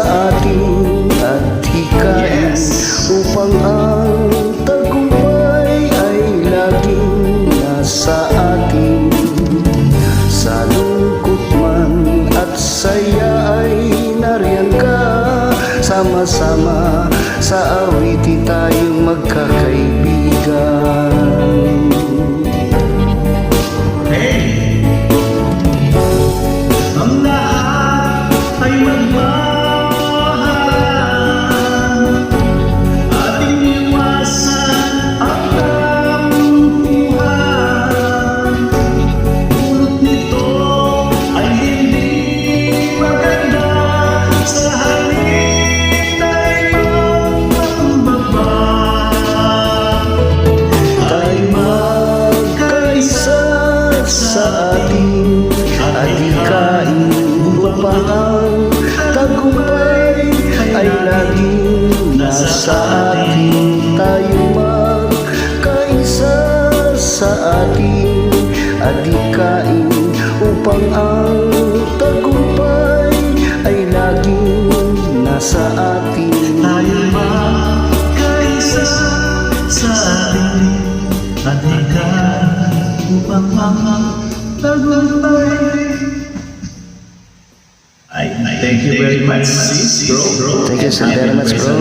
ating adhikain, upang ang tagumpay ay laging nasa atin. Sa lungkot man at saya ay nariyan ka, sama-sama sa awitin tayong magkakaibigan. Ang lahat ay magmahal, ating iwasan ang tampuhan. Dulot nito ay hindi maganda, sa halip ay magpakumbaba. Tayo magkaisa sa ating adhikain, upang ang tagumpay ay laging nasa atin. Tayo magkaisa sa ating adhikain, upang ang tagumpay ay laging nasa atin. Tayo magkaisa sa ating adhikain, upang ang tagumpay. Thank you very much, sis, bro. Thank you so very much, bro.